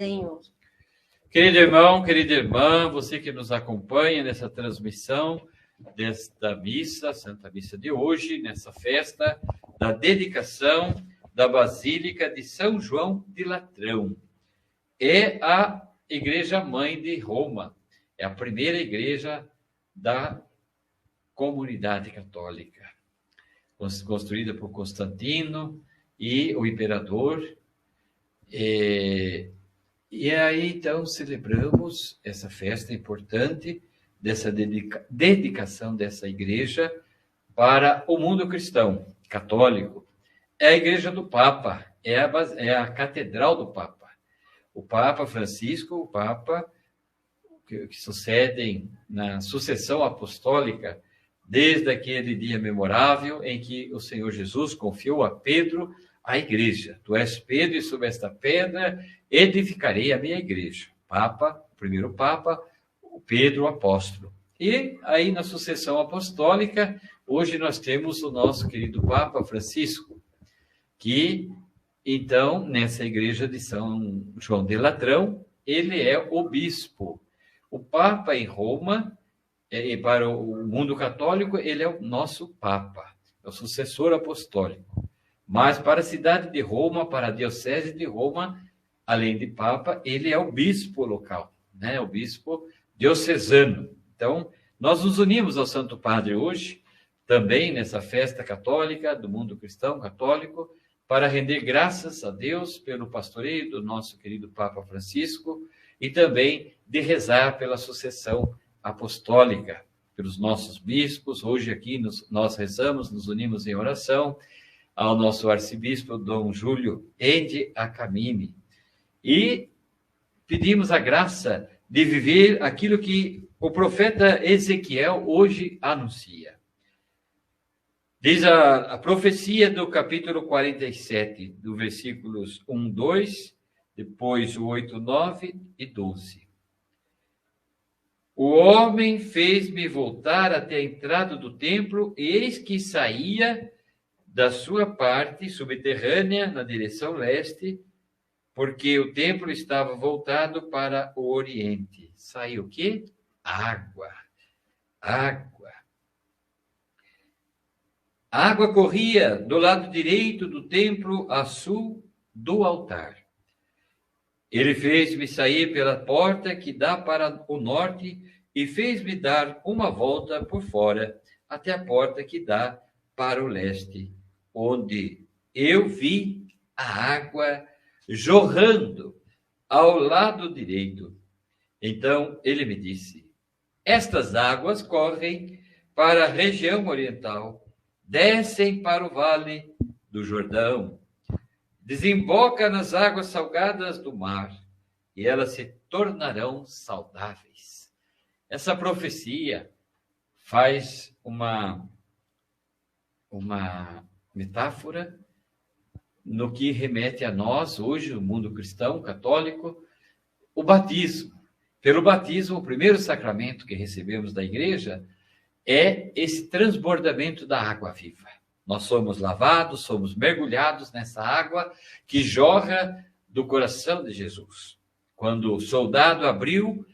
Senhor. Querido irmão, querida irmã, você que nos acompanha nessa transmissão desta missa, Santa Missa de hoje, nessa festa da dedicação da Basílica de São João de Latrão. É a Igreja Mãe de Roma, é a primeira igreja da comunidade católica, construída por Constantino e o imperador. E aí, então, celebramos essa festa importante, dessa dedicação dessa igreja para o mundo cristão, católico. É a igreja do Papa, é a catedral do Papa. O Papa Francisco, o Papa que sucedem na sucessão apostólica, desde aquele dia memorável em que o Senhor Jesus confiou a Pedro a igreja. Tu és Pedro, e sobre esta pedra edificarei a minha igreja. Papa, o primeiro Papa, o Pedro, o apóstolo. E aí, na sucessão apostólica, hoje nós temos o nosso querido Papa Francisco, que, então, nessa igreja de São João de Latrão, ele é o bispo. O Papa em Roma, e para o mundo católico, ele é o nosso Papa, é o sucessor apostólico. Mas para a cidade de Roma, para a diocese de Roma, além de Papa, ele é o bispo local, né? O bispo diocesano. Então, nós nos unimos ao Santo Padre hoje, também nessa festa católica, do mundo cristão católico, para render graças a Deus pelo pastoreio do nosso querido Papa Francisco e também de rezar pela sucessão apostólica, pelos nossos bispos. Hoje aqui nós rezamos, nos unimos em oração ao nosso arcebispo Dom Júlio Endi Acamini e pedimos a graça de viver aquilo que o profeta Ezequiel hoje anuncia. Diz a profecia do capítulo 47, do versículos 1, 2, depois o 8, 9 e 12. O homem fez-me voltar até a entrada do templo, e eis que saía da sua parte subterrânea na direção leste, porque o templo estava voltado para o oriente. Saiu o quê? Água. Água. A água corria do lado direito do templo a sul do altar. Ele fez-me sair pela porta que dá para o norte e fez-me dar uma volta por fora até a porta que dá para o leste, onde eu vi a água jorrando ao lado direito. Então ele me disse: estas águas correm para a região oriental, descem para o vale do Jordão, desemboca nas águas salgadas do mar, e elas se tornarão saudáveis. Essa profecia faz uma metáfora no que remete a nós, hoje, o mundo cristão, católico, o batismo. Pelo batismo, o primeiro sacramento que recebemos da igreja é esse transbordamento da água viva. Nós somos lavados, somos mergulhados nessa água que jorra do coração de Jesus. Quando o soldado abriu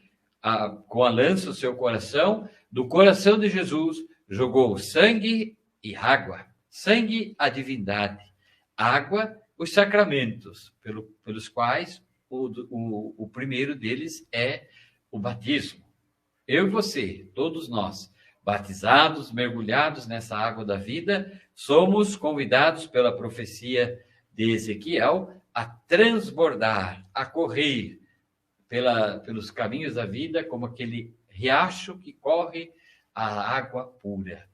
com a lança o seu coração, do coração de Jesus jogou sangue e água. Sangue, a divindade. Água, os sacramentos, pelos quais o primeiro deles é o batismo. Eu e você, todos nós, batizados, mergulhados nessa água da vida, somos convidados pela profecia de Ezequiel a transbordar, a correr pelos caminhos da vida, como aquele riacho que corre a água pura.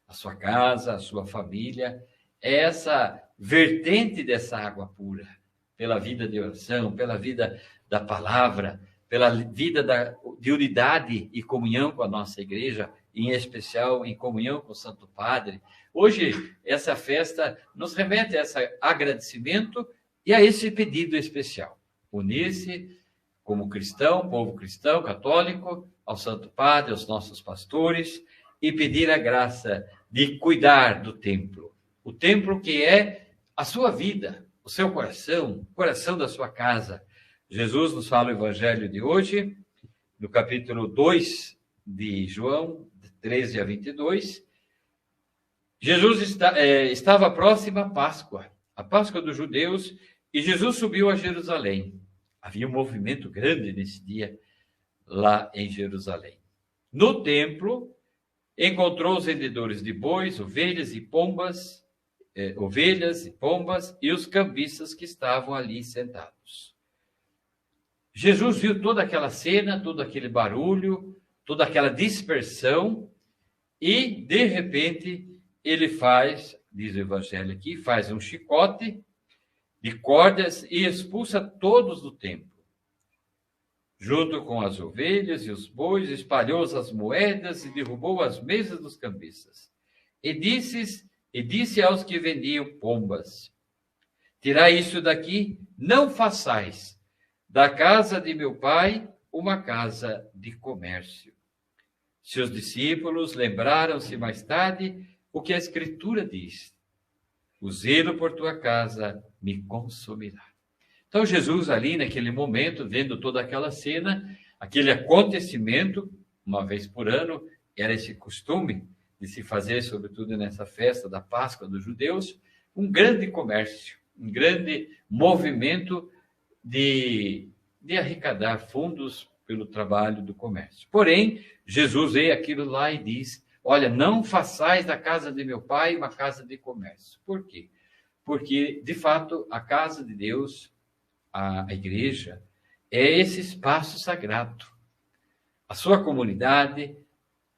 A sua casa, a sua família, é essa vertente dessa água pura, pela vida de oração, pela vida da palavra, pela vida de unidade e comunhão com a nossa igreja, em especial em comunhão com o Santo Padre. Hoje, essa festa nos remete a esse agradecimento e a esse pedido especial. Unir-se como cristão, povo cristão, católico, ao Santo Padre, aos nossos pastores, e pedir a graça de cuidar do templo. O templo que é a sua vida, o seu coração, o coração da sua casa. Jesus nos fala o evangelho de hoje, no capítulo 2 de João, de 13 a 22. Jesus estava próxima à Páscoa, a Páscoa dos judeus, e Jesus subiu a Jerusalém. Havia um movimento grande nesse dia lá em Jerusalém. No templo, encontrou os vendedores de bois, ovelhas e pombas, e os cambistas que estavam ali sentados. Jesus viu toda aquela cena, todo aquele barulho, toda aquela dispersão, e, de repente, ele faz, diz o evangelho aqui, faz um chicote de cordas e expulsa todos do templo. Junto com as ovelhas e os bois, espalhou as moedas e derrubou as mesas dos cambistas. E disse aos que vendiam pombas: tirai isso daqui, não façais da casa de meu pai uma casa de comércio. Seus discípulos lembraram-se mais tarde o que a Escritura diz: o zelo por tua casa me consumirá. Então Jesus ali naquele momento, vendo toda aquela cena, aquele acontecimento, uma vez por ano, era esse costume de se fazer, sobretudo nessa festa da Páscoa dos judeus, um grande comércio, um grande movimento de arrecadar fundos pelo trabalho do comércio. Porém, Jesus vê aquilo lá e diz: olha, não façais da casa de meu pai uma casa de comércio. Por quê? Porque, de fato, a casa de Deus, a igreja, é esse espaço sagrado. A sua comunidade,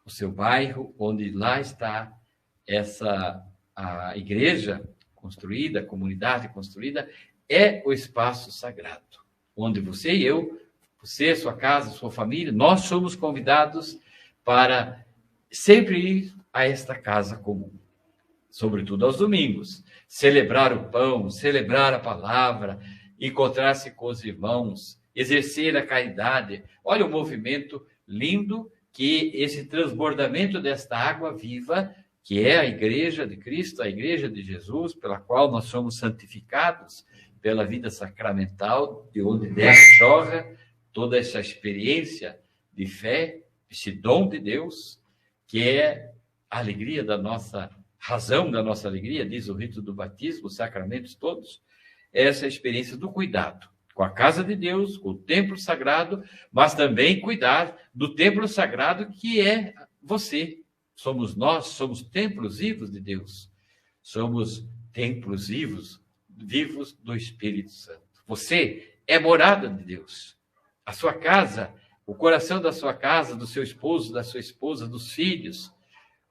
o seu bairro, onde lá está a igreja construída, a comunidade construída, é o espaço sagrado, onde você e eu, você, sua casa, sua família, nós somos convidados para sempre ir a esta casa comum, sobretudo aos domingos, celebrar o pão, celebrar a palavra, encontrar-se com os irmãos, exercer a caridade. Olha o movimento lindo que esse transbordamento desta água viva, que é a igreja de Cristo, a igreja de Jesus, pela qual nós somos santificados pela vida sacramental, de onde dela jorra toda essa experiência de fé, esse dom de Deus, que é a alegria da nossa razão, da nossa alegria, diz o rito do batismo, os sacramentos todos, essa experiência do cuidado com a casa de Deus, com o templo sagrado, mas também cuidar do templo sagrado que é você. Somos nós, somos templos vivos de Deus. Somos templos vivos do Espírito Santo. Você é morada de Deus. A sua casa, o coração da sua casa, do seu esposo, da sua esposa, dos filhos,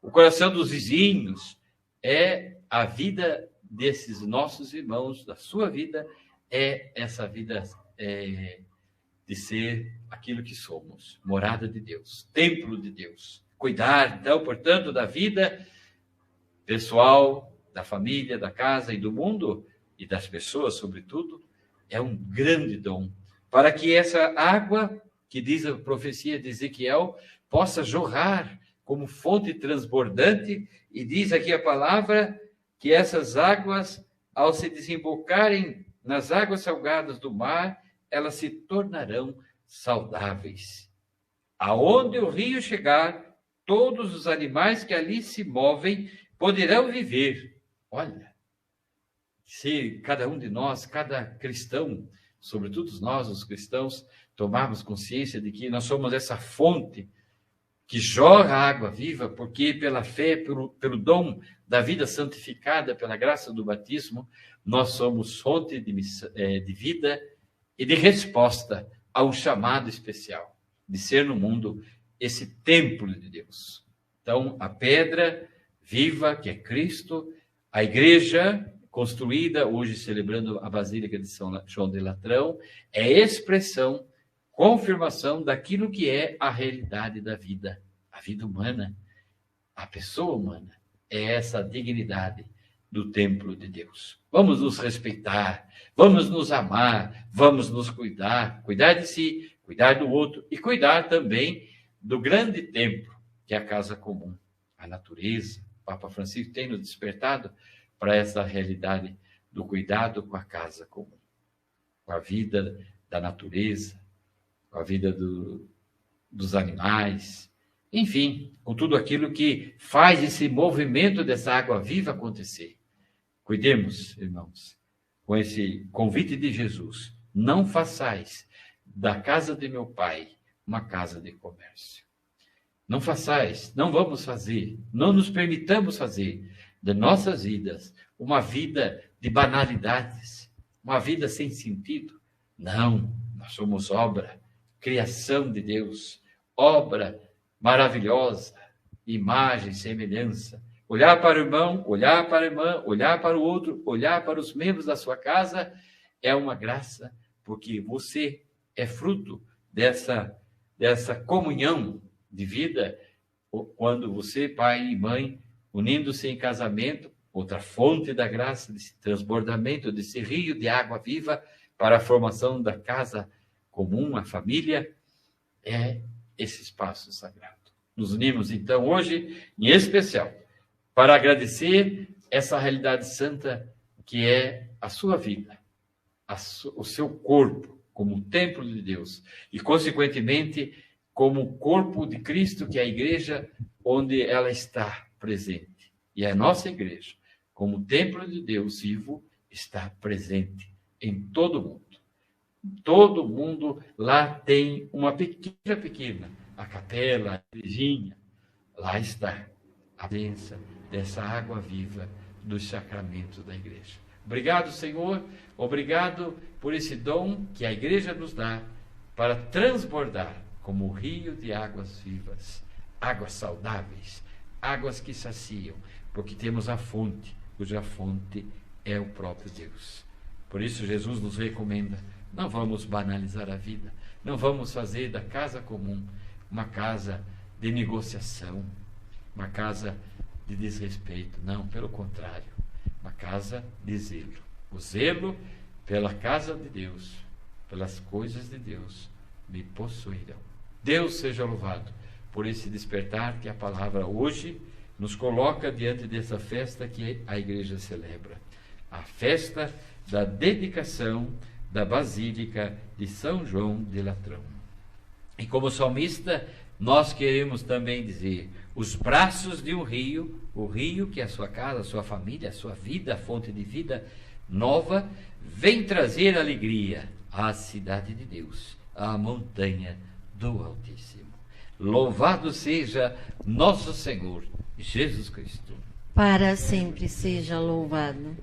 o coração dos vizinhos, é a vida desses nossos irmãos, da sua vida, é essa vida de ser aquilo que somos, morada de Deus, templo de Deus. Cuidar, então, portanto, da vida pessoal, da família, da casa e do mundo, e das pessoas, sobretudo, é um grande dom, para que essa água, que diz a profecia de Ezequiel, possa jorrar como fonte transbordante, e diz aqui a palavra que essas águas, ao se desembocarem nas águas salgadas do mar, elas se tornarão saudáveis. Aonde o rio chegar, todos os animais que ali se movem poderão viver. Olha, se cada um de nós, cada cristão, sobretudo nós, os cristãos, tomarmos consciência de que nós somos essa fonte que jorra água viva, porque pela fé, pelo dom da vida santificada, pela graça do batismo, nós somos fonte de vida e de resposta a um chamado especial, de ser no mundo esse templo de Deus. Então, a pedra viva, que é Cristo, a igreja construída, hoje celebrando a Basílica de São João de Latrão, é expressão, confirmação daquilo que é a realidade da vida, a vida humana, a pessoa humana, é essa dignidade do templo de Deus. Vamos nos respeitar, vamos nos amar, vamos nos cuidar de si, cuidar do outro e cuidar também do grande templo, que é a casa comum, a natureza. O Papa Francisco tem nos despertado para essa realidade do cuidado com a casa comum, com a vida da natureza, com a vida dos animais, enfim, com tudo aquilo que faz esse movimento dessa água viva acontecer. Cuidemos, irmãos, com esse convite de Jesus. Não façais da casa de meu Pai uma casa de comércio. Não façais, não vamos fazer, não nos permitamos fazer de nossas vidas uma vida de banalidades, uma vida sem sentido. Não, nós somos obra, criação de Deus, obra maravilhosa, imagem, semelhança. Olhar para o irmão, olhar para a irmã, olhar para o outro, olhar para os membros da sua casa é uma graça, porque você é fruto dessa comunhão de vida, quando você, pai e mãe, unindo-se em casamento, outra fonte da graça, desse transbordamento, desse rio de água viva para a formação da casa comum, a família, é esse espaço sagrado. Nos unimos, então, hoje, em especial, para agradecer essa realidade santa que é a sua vida, o seu corpo como templo de Deus e, consequentemente, como corpo de Cristo, que é a igreja onde ela está presente. E a nossa igreja, como templo de Deus vivo, está presente em todo o mundo. Todo mundo lá tem uma pequena, a capela, a igrejinha. Lá está a presença dessa água viva dos sacramentos da igreja. Obrigado, Senhor. Obrigado por esse dom que a igreja nos dá para transbordar como o rio de águas vivas, águas saudáveis, águas que saciam, porque temos a fonte, cuja fonte é o próprio Deus. Por isso, Jesus nos recomenda: não vamos banalizar a vida, não vamos fazer da casa comum uma casa de negociação, uma casa de desrespeito. Não, pelo contrário, uma casa de zelo. O zelo pela casa de Deus, pelas coisas de Deus, me possuirão. Deus seja louvado por esse despertar que a palavra hoje nos coloca diante dessa festa que a igreja celebra. A festa da dedicação da Basílica de São João de Latrão. E como salmista, nós queremos também dizer: os braços de um rio, o rio que é a sua casa, a sua família, a sua vida, a fonte de vida nova, vem trazer alegria à cidade de Deus, à montanha do Altíssimo. Louvado seja nosso Senhor Jesus Cristo. Para sempre seja louvado.